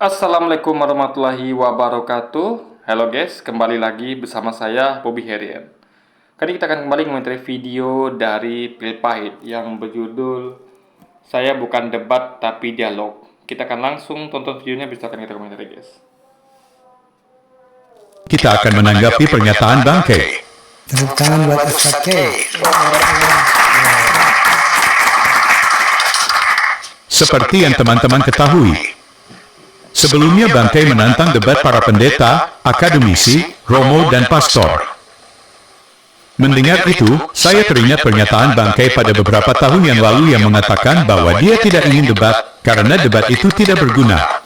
Assalamualaikum warahmatullahi wabarakatuh. Halo guys, kembali lagi bersama saya Bobby Herian. Kali kita akan kembali mengomentari video dari Pil Pahit yang berjudul Saya Bukan Debat Tapi Dialog. Kita akan langsung tonton videonya, bisa akan kita komentari guys. Kita akan menanggapi pernyataan Bangke. Tepuk tangan buat Ustaz K. Seperti yang teman-teman ketahui, sebelumnya Bangke menantang debat para pendeta, akademisi, romo, dan pastor. Mendengar itu, saya teringat pernyataan Bangke pada beberapa tahun yang lalu yang mengatakan bahwa dia tidak ingin debat, karena debat itu tidak berguna.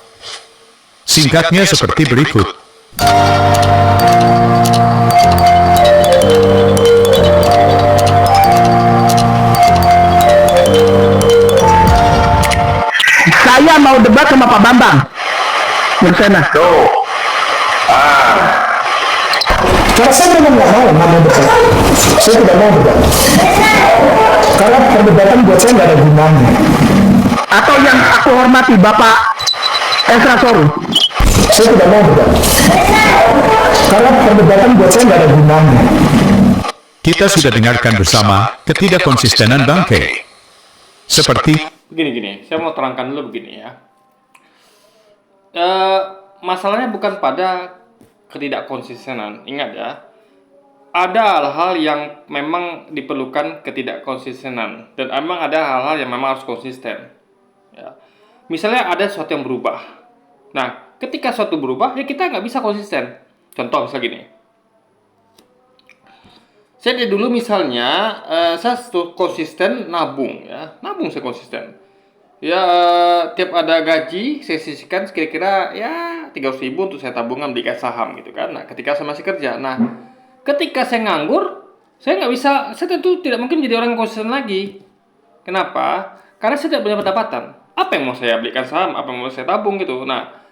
Singkatnya seperti berikut. Saya mau debat sama Pak Bambang Bersena. Kalau saya memang nggak mau debat, saya tidak mau debat. Karena perdebatan buat saya nggak ada gunanya. Atau yang aku hormati Bapak Esra Soru. Saya tidak mau debat. Karena perdebatan buat saya nggak ada gunanya. Kita sudah dengarkan bersama ketidakkonsistenan Bangke. Seperti Begini, saya mau terangkan dulu begini ya. Masalahnya bukan pada ketidakkonsistenan. Ingat ya, ada hal-hal yang memang diperlukan ketidakkonsistenan, dan memang ada hal-hal yang memang harus konsisten ya. Misalnya ada sesuatu yang berubah. Nah, ketika sesuatu berubah, ya kita nggak bisa konsisten. Contoh misalnya gini, saya dari dulu misalnya saya konsisten nabung ya, nabung saya konsisten ya. Tiap ada gaji saya sisihkan kira-kira ya 300.000 untuk saya tabungan beli saham gitu kan. Nah, ketika saya masih kerja, nah ketika saya nganggur, saya nggak bisa, saya tentu tidak mungkin jadi orang yang konsisten lagi. Kenapa? Karena saya tidak punya pendapatan. Apa yang mau saya belikan saham, apa yang mau saya tabung gitu. Nah,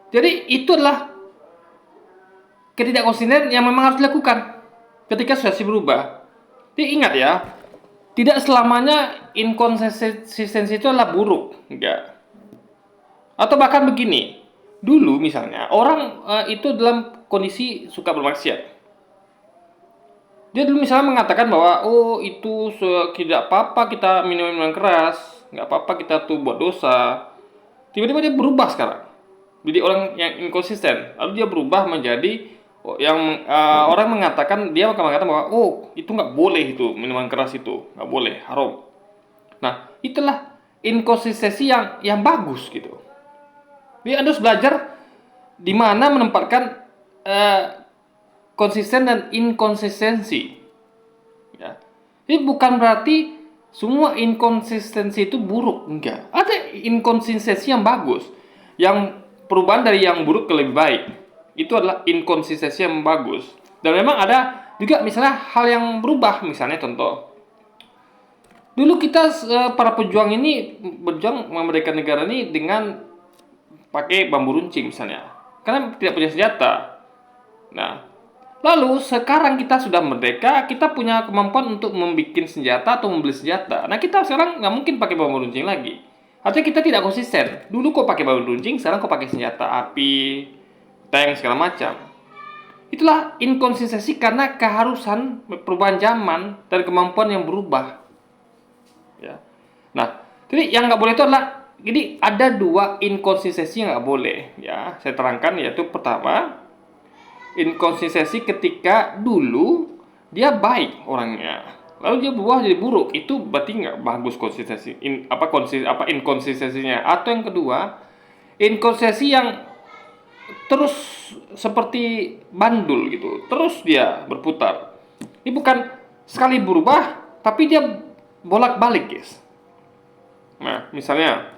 jadi itu adalah ketidakkonsisten yang memang harus dilakukan ketika situasi berubah. Jadi ingat ya, tidak selamanya inkonsistensi itu adalah buruk, enggak. Atau bahkan begini, dulu misalnya orang itu dalam kondisi suka bermaksiat. Dia dulu misalnya mengatakan bahwa itu tidak apa-apa kita minum minuman keras, nggak apa-apa kita tuh buat dosa. Tiba-tiba dia berubah sekarang, jadi orang yang inkonsisten. Lalu dia berubah menjadi yang orang mengatakan, dia akan mengatakan bahwa itu nggak boleh, itu minuman keras itu nggak boleh, haram. Nah, itulah inkonsistensi yang bagus gitu. Jadi Anda harus belajar di mana menempatkan konsisten dan inkonsistensi ya. Jadi bukan berarti semua inkonsistensi itu buruk, enggak. Ada inkonsistensi yang bagus, yang perubahan dari yang buruk ke lebih baik. Itu adalah inkonsistensi yang bagus. Dan memang ada juga misalnya hal yang berubah. Misalnya contoh, dulu kita para pejuang ini berjuang memerdekakan negara ini dengan pakai bambu runcing misalnya, karena tidak punya senjata. Nah, lalu sekarang kita sudah merdeka, kita punya kemampuan untuk membuat senjata atau membeli senjata. Nah, kita sekarang nggak mungkin pakai bambu runcing lagi. Artinya kita tidak konsisten. Dulu kok pakai bambu runcing, sekarang kok pakai senjata api, tank segala macam. Itulah inkonsistensi karena keharusan perubahan zaman dan kemampuan yang berubah ya. Nah, jadi yang nggak boleh itu adalah, jadi ada dua inkonsistensi yang nggak boleh ya. Saya terangkan, yaitu pertama, inkonsistensi ketika dulu dia baik orangnya, lalu dia berubah jadi buruk, itu berarti nggak bagus konsistensi. Inkonsistensinya. Atau yang kedua, inkonsistensi yang terus seperti bandul gitu, terus dia berputar. Ini bukan sekali berubah, tapi dia bolak-balik guys. Nah, misalnya,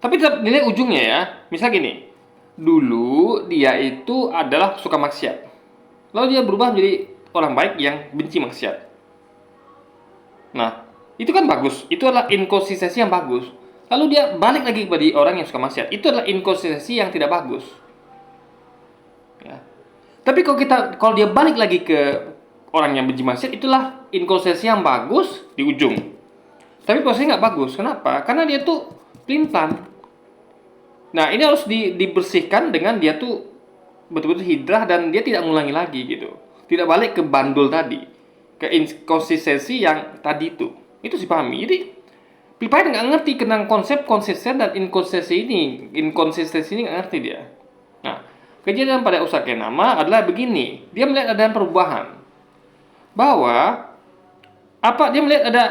tapi tetap nilai ujungnya ya. Misal gini, dulu dia itu adalah suka maksiat, lalu dia berubah menjadi orang baik yang benci maksiat. Nah, itu kan bagus, itu adalah inkonsistensi yang bagus. Lalu dia balik lagi kepada orang yang suka maksiat, itu adalah inkonsistensi yang tidak bagus ya. Tapi kalau dia balik lagi ke orang yang benci maksiat, itulah inkonsistensi yang bagus di ujung. Tapi prosesnya nggak bagus. Kenapa? Karena dia tuh pelin-pelan. Nah, ini harus dibersihkan dengan dia tuh betul-betul hidrah dan dia tidak mengulangi lagi gitu. Tidak balik ke bandul tadi, ke inkonsistensi yang tadi itu. Itu sih pahami. Jadi Pipait nggak ngerti tentang konsep konsisten dan inkonsistensi ini. Inkonsistensi ini nggak ngerti dia. Nah, kejadian pada Usakenama adalah begini. Dia melihat ada perubahan. Bahwa dia melihat ada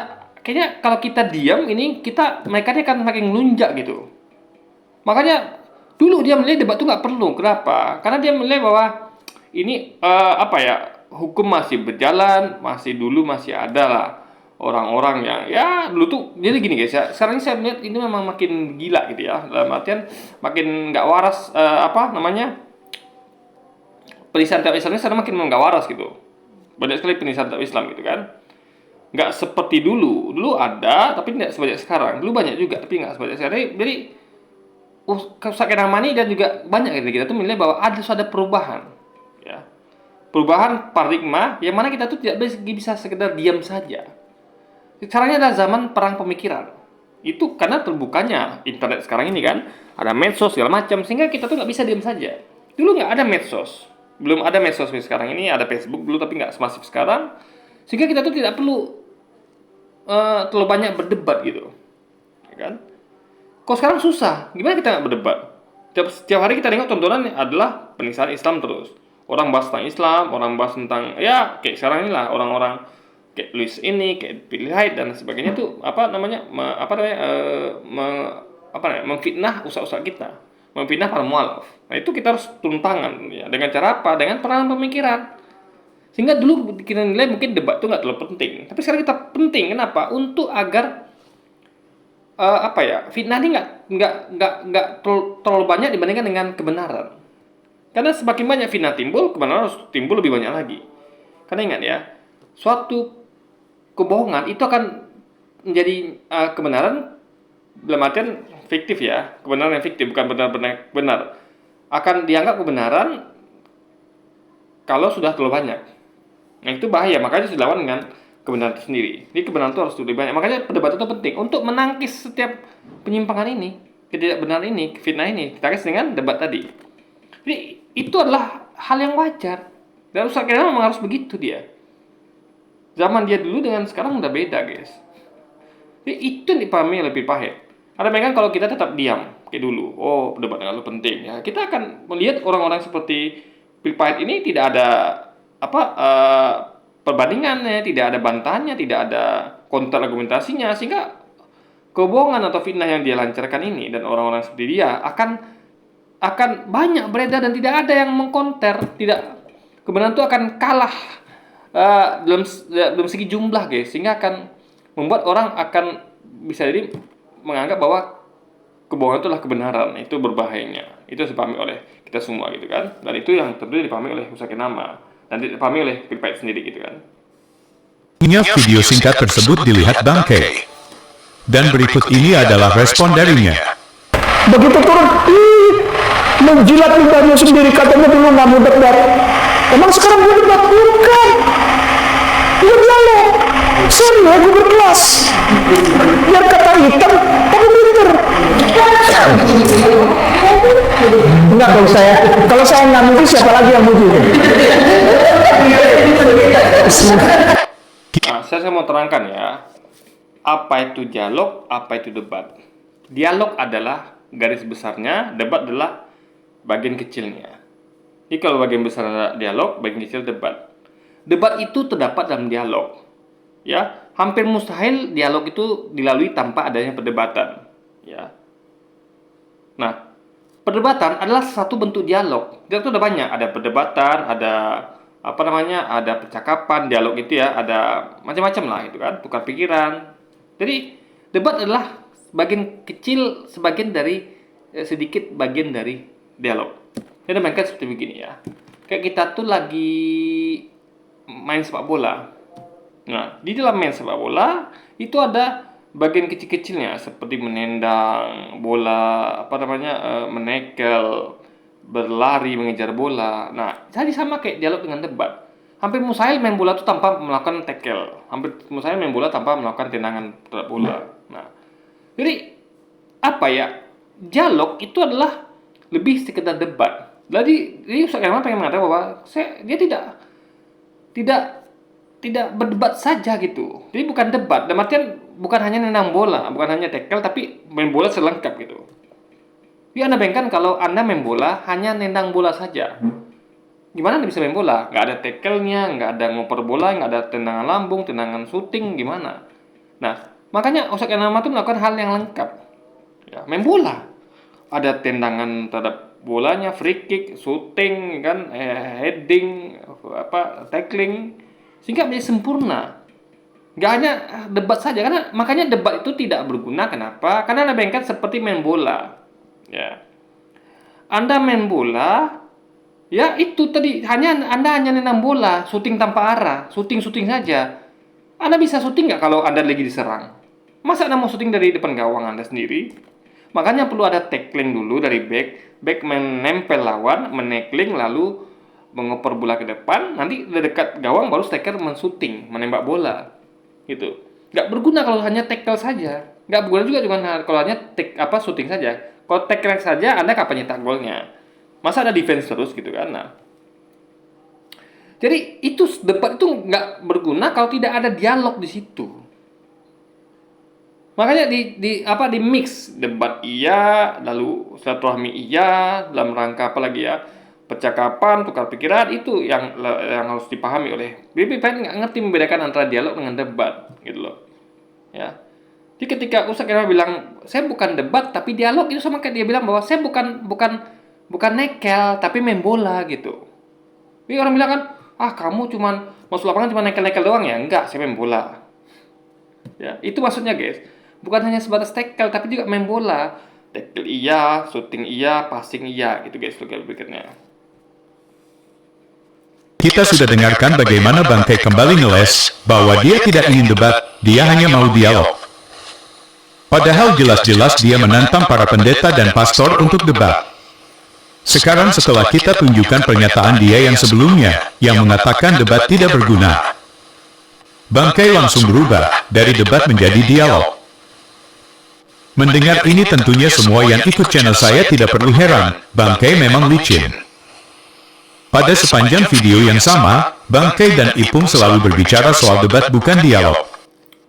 kayaknya kalau kita diam ini mereka akan makin melunjak gitu. Makanya dulu dia melihat debat itu nggak perlu. Kenapa? Karena dia melihat bahwa ini hukum masih berjalan, dulu masih ada lah orang-orang yang ya dulu tuh. Jadi gini guys ya, sekarang ini saya melihat ini memang makin gila gitu ya, dalam artian makin nggak waras penistaan Islamnya sekarang makin nggak waras gitu. Banyak sekali penistaan Islam gitu kan. Nggak seperti dulu. Dulu ada tapi tidak sebanyak sekarang. Dulu banyak juga tapi nggak sebanyak sekarang. Jadi Usakenama ini dan juga banyak kita tuh menilai bahwa ada perubahan ya. Perubahan paradigma yang mana kita tuh tidak bisa sekedar diam saja. Sekarang ini adalah zaman perang pemikiran. Itu karena terbukanya internet sekarang ini kan, ada medsos segala macam, sehingga kita tuh nggak bisa diam saja. Dulu nggak ada medsos, belum ada medsos sekarang ini ada Facebook dulu tapi nggak semasif sekarang, sehingga kita tuh tidak perlu terlalu banyak berdebat gitu, ya kan? Kok sekarang susah, gimana kita nggak berdebat? Setiap hari kita tengok tontonan adalah penistaan Islam terus. Orang bahas tentang Islam, orang bahas tentang ya kayak sekarang inilah orang-orang kayak Luis ini, kayak Pilihat dan sebagainya tuh memfitnah usaha-usaha kita, memfitnah para mualaf. Nah itu kita harus turun tangan ya. Dengan cara apa? Dengan peran pemikiran. Sehingga dulu kita nilai mungkin debat itu nggak terlalu penting, tapi sekarang kita penting. Kenapa? Untuk agar fitnah ini nggak terlalu banyak dibandingkan dengan kebenaran. Karena semakin banyak fitnah timbul, kebenaran harus timbul lebih banyak lagi. Karena ingat ya, suatu kebohongan itu akan menjadi kebenaran dalam artian fiktif ya, kebenaran yang fiktif bukan benar-benar benar. Akan dianggap kebenaran kalau sudah terlalu banyak. Nah itu bahaya, makanya harus dilawan dengan kebenaran itu sendiri. Jadi kebenaran itu harus lebih banyak. Makanya perdebatan itu penting untuk menangkis setiap penyimpangan ini, ketidakbenaran ini, fitnah ini. Kita tangkis dengan debat tadi. Jadi itu adalah hal yang wajar. Dan Usakenama memang harus begitu dia. Zaman dia dulu dengan sekarang udah beda guys. Jadi itu yang dipahami lebih pahit. Ada bayangkan kalau kita tetap diam kayak dulu, debat terlalu penting ya. Kita akan melihat orang-orang seperti Pilihat ini tidak ada perbandingannya, tidak ada bantahannya, tidak ada counter argumentasinya, sehingga kebohongan atau fitnah yang dia lancarkan ini dan orang-orang seperti dia akan banyak beredar dan tidak ada yang mengkonter. Kebenaran itu akan kalah dalam segi jumlah guys, sehingga akan membuat orang akan bisa jadi menganggap bahwa kebohongan itu adalah kebenaran. Itu berbahayanya. Itu dipahami oleh kita semua gitu kan. Dan itu yang tentu dipahami oleh Usakenama dan dipahami oleh Pilihat sendiri gitu kan. Video singkat tersebut dilihat Bangke. Dan berikut ini adalah respon darinya. Begitu turun, menjilat lidahnya sendiri, katanya dulu nggak mau debat. Emang sekarang dia debat? Bukan. Dia dialog. Serius, gue berkelas. Biar kata hitam, tapi pinter. Enggak, kalau saya nggak muji, siapa lagi yang muji? Nah, saya mau terangkan ya, apa itu dialog, apa itu debat. Dialog adalah garis besarnya, debat adalah bagian kecilnya. Jadi kalau bagian besar adalah dialog, bagian kecil debat. Debat itu terdapat dalam dialog. Ya, hampir mustahil dialog itu dilalui tanpa adanya perdebatan. Ya. Nah, perdebatan adalah satu bentuk dialog. Dialog itu ada banyak, ada perdebatan, ada ada percakapan, dialog itu ya, ada macam-macam lah itu kan, tukar pikiran. Jadi debat adalah bagian kecil, sedikit bagian dari dialog. Jadi mainkan seperti begini ya. Kayak kita tuh lagi main sepak bola. Nah, di dalam main sepak bola itu ada bagian kecil-kecilnya seperti menendang bola, menekel, berlari, mengejar bola. Nah, jadi sama kayak dialog dengan debat. Hampir mustahil main bola itu tanpa melakukan tackle. Hampir mustahil main bola tanpa melakukan tendangan terhadap bola. Nah, jadi dialog itu adalah lebih sekedar debat. Jadi Ustaz Kemal pengen mengatakan bahwa dia tidak tidak berdebat saja gitu. Jadi bukan debat, dalam artian bukan hanya nendang bola, bukan hanya tackle, tapi main bola selengkap gitu. Jadi Anda bayangkan kalau Anda main bola hanya nendang bola saja. Gimana Anda bisa main bola? Nggak ada tackle-nya, nggak ada ngoper bola, nggak ada tendangan lambung, tendangan shooting, gimana? Nah, makanya Ustaz Kemal itu melakukan hal yang lengkap. Ya, main bola. Ada tendangan terhadap bolanya, free kick, shooting, kan, heading, tackling, sehingga menjadi sempurna. Nggak hanya debat saja, karena makanya debat itu tidak berguna. Kenapa? Karena Anda bayangkan seperti main bola. Ya, Anda main bola, ya itu tadi Anda hanya nendang bola, shooting tanpa arah, shooting saja. Anda bisa shooting nggak kalau Anda lagi diserang? Masa Anda mau shooting dari depan gawang Anda sendiri? Makanya perlu ada tackling dulu dari back menempel lawan, menekling, lalu mengoper bola ke depan, nanti udah dekat gawang baru striker men-shooting, menembak bola. Gitu. Nggak berguna kalau hanya tackle saja. Nggak berguna juga kalau hanya shooting saja. Kalau tackle saja, Anda kapan nyetak golnya? Masa ada defense terus gitu kan? Nah, jadi debat itu nggak berguna kalau tidak ada dialog di situ. Makanya di mix debat iya, lalu silaturahmi iya, dalam rangka apa lagi ya? Percakapan, tukar pikiran, itu yang harus dipahami oleh BPPN. Nggak ngerti membedakan antara dialog dengan debat gitu loh. Ya. Jadi ketika Ustaz Kemal bilang saya bukan debat tapi dialog, itu sama kayak dia bilang bahwa saya bukan nekel tapi main bola gitu. Jadi orang bilang kan, kamu cuman masuk lapangan cuma nekel-nekel doang ya? Enggak, saya main bola. Ya, itu maksudnya guys. Bukan hanya sebatas tackle tapi juga main bola. Tackle iya, shooting iya, passing iya, gitu guys logo berikutnya. Kita sudah dengarkan bagaimana Bangkai kembali ngeles bahwa dia tidak ingin debat, dia hanya mau dialog. Padahal jelas-jelas dia menantang para pendeta dan pastor untuk debat. Sekarang setelah kita tunjukkan pernyataan dia yang sebelumnya, yang mengatakan debat tidak berguna, Bangkai langsung berubah dari debat menjadi dialog. Mendengar ini tentunya semua yang ikut channel saya tidak perlu heran, Bangkai memang licin. Pada sepanjang video yang sama, Bangkai dan Ipung selalu berbicara soal debat bukan dialog.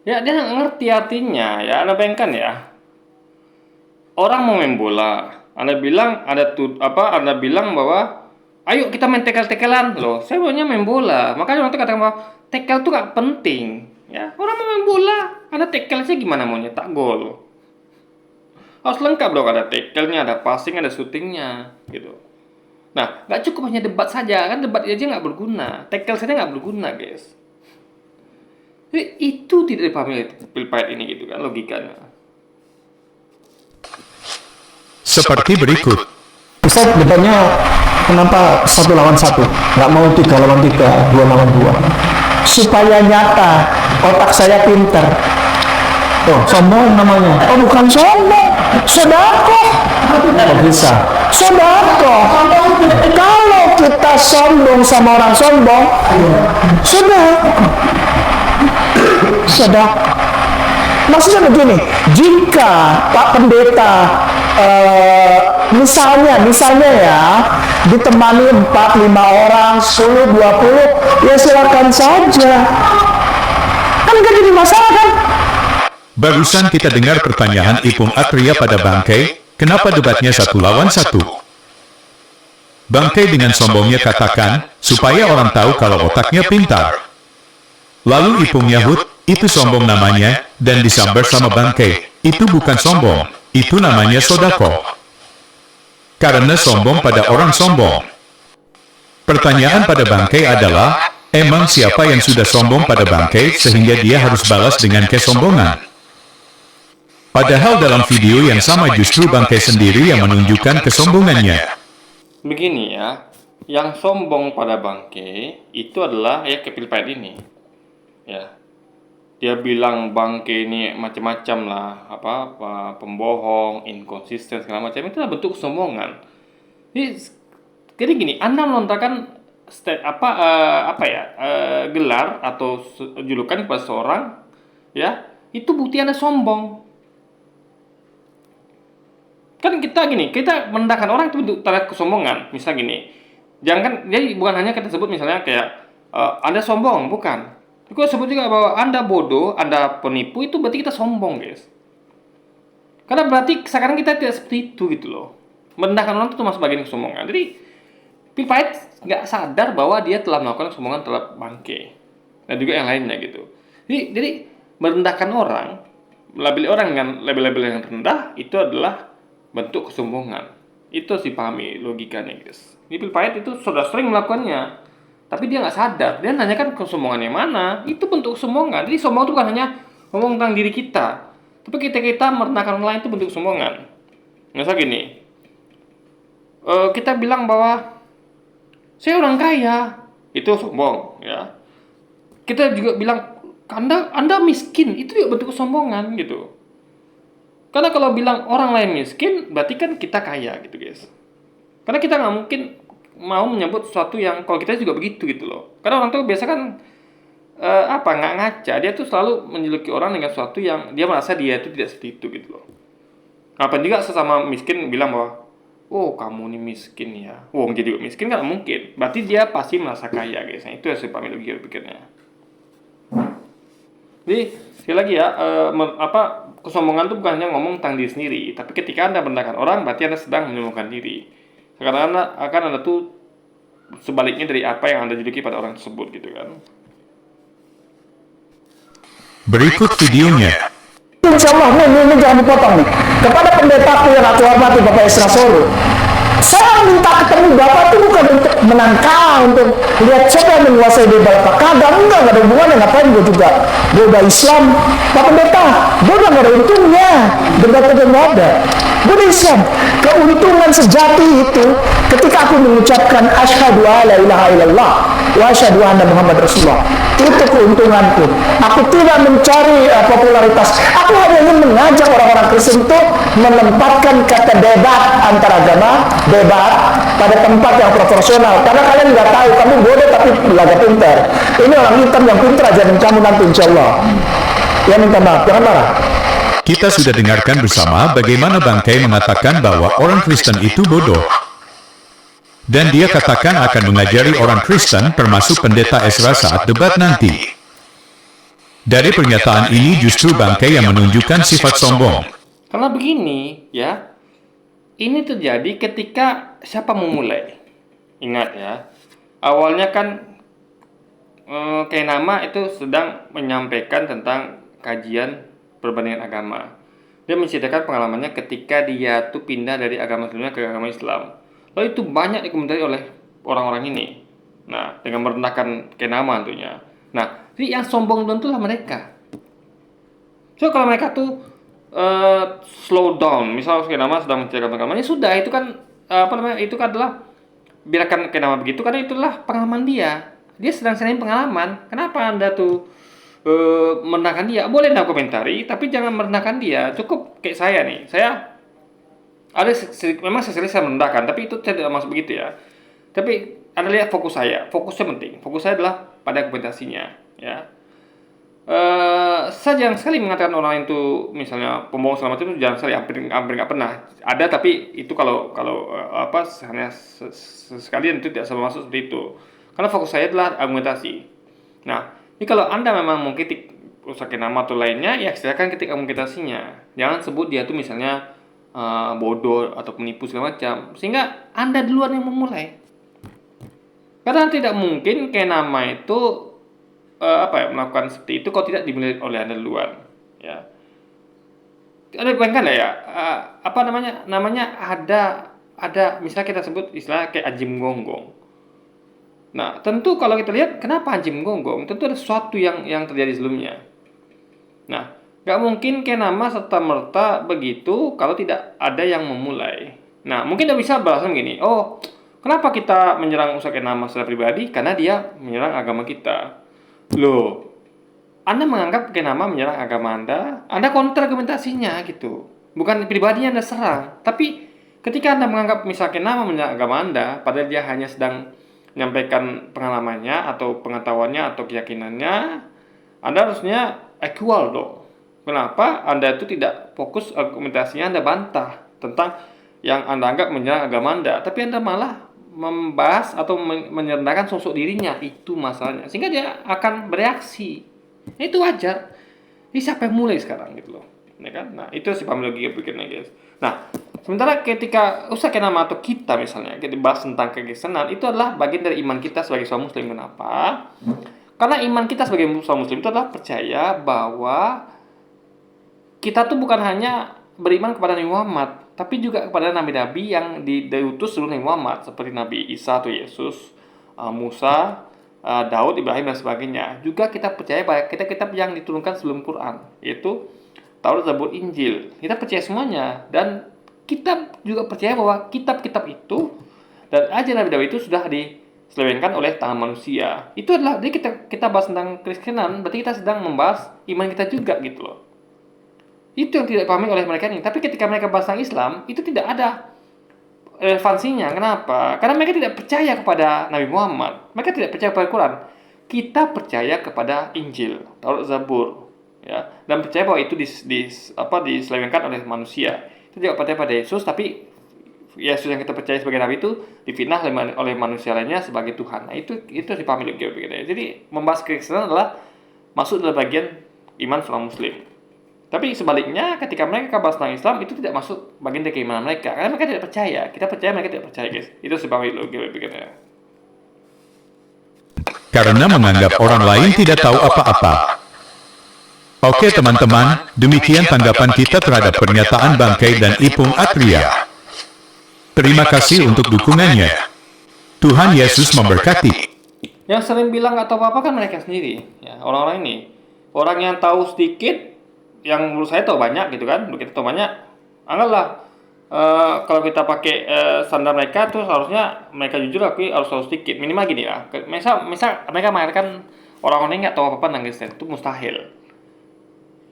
Ya, dia nggak ngerti artinya. Ya, Anda bayangkan ya. Orang mau main bola, Anda bilang bahwa ayo kita main tekel-tekelan. Loh, saya maunya main bola. Makanya orang katakan bahwa tekel itu nggak penting. Ya, orang mau main bola, Anda tekel aja gimana mau nyetak gol. Harus lengkap dong, ada tackle-nya, ada passing, ada shooting-nya, gitu. Nah, nggak cukup hanya debat saja, kan debat aja nggak berguna, tackle saja nggak berguna, guys. Jadi itu tidak dipahami Pilpres ini gitu kan, logikanya. Seperti berikut. Ustaz, debatnya kenapa 1 lawan 1? Nggak mau 3 lawan 3, 2 lawan 2. Supaya nyata, otak saya pinter. Oh, sombong namanya. Oh, bukan sombong. Sodako. Oh, bisa. Sodako. Kalau kita sombong sama orang sombong, sodako. Maksudnya begini, jika Pak Pendeta misalnya ya ditemani 4-5 orang, 10, 20, ya silakan saja. Kan nggak jadi masalah kan? Barusan kita dengar pertanyaan Ipung Atria pada Bangkai, kenapa debatnya 1 lawan 1? Bangkai dengan sombongnya katakan, supaya orang tahu kalau otaknya pintar. Lalu Ipung Yahud, itu sombong namanya, dan disambar sama Bangkai, itu bukan sombong, itu namanya sodako. Karena sombong pada orang sombong. Pertanyaan pada Bangkai adalah, emang siapa yang sudah sombong pada Bangkai sehingga dia harus balas dengan kesombongan? Padahal dalam video yang sama justru Bangkai sendiri yang menunjukkan kesombongannya. Begini ya, yang sombong pada Bangkai itu adalah ya Pilpres ini. Ya. Dia bilang Bangkai ini macam-macam lah, pembohong, inkonsisten segala macam, itu adalah bentuk kesombongan. Jadi gini, Anda melontarkan gelar atau julukan kepada seorang, ya, itu bukti Anda sombong. Kan kita merendahkan orang itu bentuk tanda kesombongan. Misal gini, jangan jadi bukan hanya kita sebut misalnya kayak Anda sombong, bukan. Kita sebut juga bahwa Anda bodoh, Anda penipu, itu berarti kita sombong, guys. Karena berarti sekarang kita tidak seperti itu gitu loh. Merendahkan orang itu masuk bagian kesombongan. Jadi Pil Pahit nggak sadar bahwa dia telah melakukan kesombongan terhadap bangke dan juga yang lainnya gitu. Jadi merendahkan orang, label orang dengan label-label yang rendah itu adalah bentuk kesombongan. Itu harus dipahami logikanya, guys. Ini Pil Pahit itu sudah sering melakukannya, tapi dia nggak sadar. Dia nanyakan kesombongan yang mana, itu bentuk kesombongan. Jadi sombong itu bukan hanya ngomong tentang diri kita, tapi kita merendahkan orang lain itu bentuk kesombongan. Misal gini, kita bilang bahwa saya orang kaya, itu sombong, ya. Kita juga bilang Anda miskin, itu juga bentuk kesombongan gitu. Karena kalau bilang orang lain miskin, berarti kan kita kaya gitu, guys. Karena kita nggak mungkin mau menyebut sesuatu yang kalau kita juga begitu gitu loh. Karena orang tuh biasa kan nggak ngaca. Dia tuh selalu menjuluki orang dengan sesuatu yang dia merasa dia itu tidak seperti itu gitu loh. Apa juga sesama miskin bilang bahwa, oh kamu ini miskin ya. Oh jadi miskin kan mungkin. Berarti dia pasti merasa kaya, guys. Nah, itu yang saya pahami logika pikirnya. Jadi sekali lagi ya, kesombongan itu bukan hanya ngomong tentang diri sendiri, tapi ketika Anda merendahkan orang, berarti Anda sedang menyombongkan diri. Karena Anda tuh sebaliknya dari apa yang Anda juluki pada orang tersebut gitu kan. Berikut videonya. Insya Allah ini jangan dipotong nih. Kepada pendetaku yang aku hormati Bapak Esra Solo, saya minta ketemu Bapak itu bukan untuk menangkal, untuk lihat siapa yang menguasai debat apa kagak, enggak ada hubungannya. Ngapain gue juga beda Islam, Pak Pendeta, gue udah gak ada untungnya, debat itu gak ada. Gue udah Islam, keuntungan sejati itu ketika aku mengucapkan asyhadu alla ilaha illallah wa asyhadu anna Muhammad Rasulullah. Itu keuntunganku. Aku tidak mencari popularitas. Aku hanya ingin mengajak orang-orang Kristen itu menempatkan kata debat antar agama, debat pada tempat yang proporsional. Karena kalian nggak tahu, kamu bodoh tapi belajar pintar. Ini orang hitam yang pintar ajarin kamu nanti insya Allah. Ya minta maaf, jangan marah. Kita sudah dengarkan bersama bagaimana Bangkai mengatakan bahwa orang Kristen itu bodoh. Dan dia katakan akan mengajari orang Kristen termasuk pendeta Ezra saat debat nanti. Dari pernyataan ini justru Bangkai yang menunjukkan sifat sombong. Karena begini ya, ini terjadi ketika siapa memulai. Ingat ya, awalnya kan Kenama itu sedang menyampaikan tentang kajian perbandingan agama. Dia menceritakan pengalamannya ketika dia tuh pindah dari agama sebelumnya ke agama Islam. Lalu itu banyak dikomentari oleh orang-orang ini. Nah, dengan merendahkan Kenama tentunya. Nah, jadi yang sombong tentulah mereka. So kalau mereka tuh slow down, misal Kenama sedang menceritakan pengalamannya, sudah itu kan itu adalah biarkan Kenama begitu karena itulah pengalaman dia. Dia sedang sharing pengalaman. Kenapa Anda tuh merendahkan dia? Boleh Anda komentari, tapi jangan merendahkan dia. Cukup kayak saya nih. Saya memang saya merendahkan, tapi itu saya tidak masuk begitu ya. Tapi Anda lihat fokus saya, fokusnya penting. Fokus saya adalah pada argumentasinya, ya. Saya jarang sekali mengatakan orang itu misalnya pembohong segala macam itu jarang sekali, hampir nggak pernah. Ada, tapi itu kalau hanya sekalian itu tidak sama masuk seperti itu. Karena fokus saya adalah argumentasi. Nah, ini kalau Anda memang mengkritik Ustaz Kenama atau lainnya, ya silakan kritik argumentasinya. Jangan sebut dia tuh misalnya bodoh atau penipu segala macam, sehingga Anda duluan yang memulai. Karena tidak mungkin Kenama itu melakukan seperti itu kalau tidak dimulai oleh Anda duluan, ya. Anda bayangkan ya, namanya ada misalnya kita sebut istilah kayak Anjing Gonggong. Nah, tentu kalau kita lihat kenapa Anjing Gonggong, tentu ada sesuatu yang terjadi sebelumnya. Nah, gak mungkin Kenama serta-merta begitu kalau tidak ada yang memulai. Nah, mungkin dia bisa beralasan begini, oh, kenapa kita menyerang Ustaz Kenama secara pribadi? Karena dia menyerang agama kita. Loh, Anda menganggap Kenama menyerang agama Anda kontra argumentasinya gitu. Bukan pribadinya Anda serang. Tapi ketika Anda menganggap misalnya Kenama menyerang agama Anda, padahal dia hanya sedang menyampaikan pengalamannya atau pengetahuannya atau keyakinannya, Anda harusnya equal dong. Kenapa Anda itu tidak fokus argumentasinya, Anda bantah tentang yang Anda anggap menyerang agama Anda, tapi Anda malah membahas atau menyerendahkan sosok dirinya. Itu masalahnya, sehingga dia akan bereaksi. Itu wajar. Ini siapa yang mulai sekarang gitu loh, ya kan? Nah, itu sih paham logika pikirnya, guys. Nah, sementara ketika Ustaz Kenama atau kita misalnya kita bahas tentang kekristenan, itu adalah bagian dari iman kita sebagai seorang muslim. Kenapa? Karena iman kita sebagai seorang muslim itu adalah percaya bahwa kita tuh bukan hanya beriman kepada Nabi Muhammad, tapi juga kepada nabi-nabi yang diutus sebelum Nabi Muhammad, seperti Nabi Isa atau Yesus, Musa, Daud, Ibrahim dan sebagainya. Juga kita percaya bahwa kitab-kitab yang diturunkan sebelum Quran, yaitu Taurat, Zabur, Injil. Kita percaya semuanya, dan kita juga percaya bahwa kitab-kitab itu dan ajaran nabi-nabi itu sudah diselewengkan oleh tangan manusia. Itu adalah, jadi kita bahas tentang kekristenan, berarti kita sedang membahas iman kita juga gitu loh. Itu yang tidak dipahami oleh mereka ini. Tapi ketika mereka bahas tentang Islam, itu tidak ada relevansinya. Kenapa? Karena mereka tidak percaya kepada Nabi Muhammad. Mereka tidak percaya kepada Quran. Kita percaya kepada Injil, Taurat, Zabur, ya, dan percaya bahwa itu diselewengkan oleh manusia. Kita juga percaya pada Yesus, tapi Yesus yang kita percaya sebagai Nabi itu difitnah oleh manusia lainnya sebagai Tuhan. Nah, itu dipahami logika kita. Jadi membahas kekristenan adalah masuk dalam bagian iman seorang Muslim. Tapi sebaliknya, ketika mereka bahas tentang Islam, itu tidak masuk bagian dari keimanan mereka. Karena mereka tidak percaya. Kita percaya, mereka tidak percaya, guys. Itu sebabnya logika pikirnya. Karena menganggap orang lain tidak tahu apa-apa. Oke teman-teman, demikian tanggapan kita terhadap pernyataan Bangkai dan Ipung Atria. Terima kasih untuk dukungannya. Tuhan Yesus memberkati. Yang sering bilang nggak tahu apa-apa kan mereka sendiri. Ya, orang-orang ini. Orang yang tahu sedikit, yang menurut saya tahu banyak gitu kan. Begitu tahu banyak, anggaplah kalau kita pakai standar mereka tuh harusnya mereka jujur akui harus tahu sedikit. Minimal gini lah. Misal mereka mengatakan orang-orang ini nggak tahu apa-apa tentang Kristen, itu mustahil.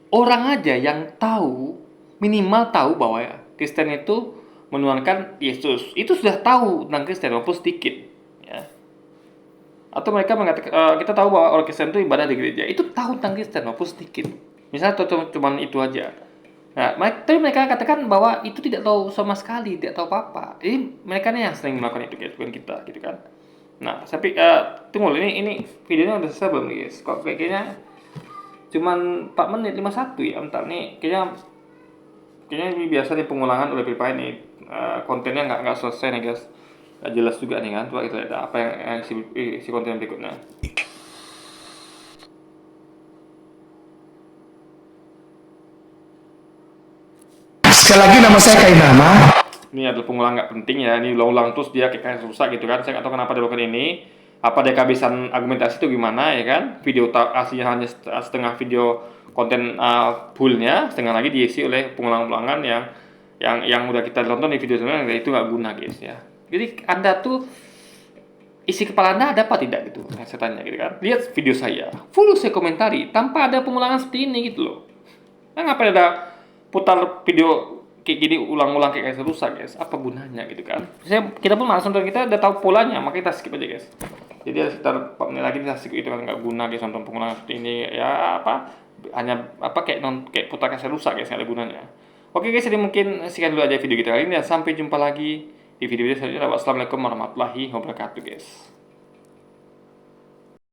Orang aja yang tahu, minimal tahu bahwa Kristen itu menuhankan Yesus, itu sudah tahu tentang Kristen walaupun sedikit, ya. Atau mereka mengatakan kita tahu bahwa orang Kristen itu ibadah di gereja, itu tahu tentang Kristen walaupun sedikit. Misalnya cuma itu aja. Nah, tapi mereka katakan bahwa itu tidak tahu sama sekali, tidak tahu apa-apa. Jadi mereka nih yang sering melakukan itu, guys, bukan kita, gitu kan. Nah, tapi tunggu, ini videonya udah selesai belum, guys? Kok kayaknya cuman 4 menit 51 ya. Bentar nih, kayaknya ini biasa nih pengulangan oleh PewDiePie nih. Kontennya nggak selesai nih, guys. Nggak jelas juga nih kan. Coba kita lihat apa yang si konten berikutnya. Sekali lagi nama saya Kainama. Ini adalah pengulang nggak penting ya. Ini ulang-ulang terus dia kayak susah gitu kan. Saya nggak tahu kenapa dia lakukan ini. Apa dia kehabisan argumentasi itu gimana ya kan? Video aslinya hanya setengah video konten fullnya, setengah lagi diisi oleh pengulang-ulangan yang udah kita tonton di video sebelumnya. Itu nggak guna, guys, ya. Jadi Anda tuh isi kepala Anda ada apa tidak gitu? Saya tanya gitu kan. Lihat video saya, full saya komentari tanpa ada pengulangan seperti ini gitu loh. Nah, ngapain ada putar video kayak gini ulang-ulang kayak rusak, guys? Apa gunanya gitu kan? Kita pun malas nonton, kita udah tahu polanya, maka kita skip aja, guys. Jadi ada sekitar 4 menit lagi kita skip, itu kan nggak guna, guys, nonton pengulangan seperti ini. Ya hanya kayak putar kaset rusak, guys, nggak ada gunanya. Oke, guys, jadi mungkin sekian dulu aja video kita kali ini, dan sampai jumpa lagi di video-video selanjutnya. Wassalamualaikum warahmatullahi wabarakatuh, guys.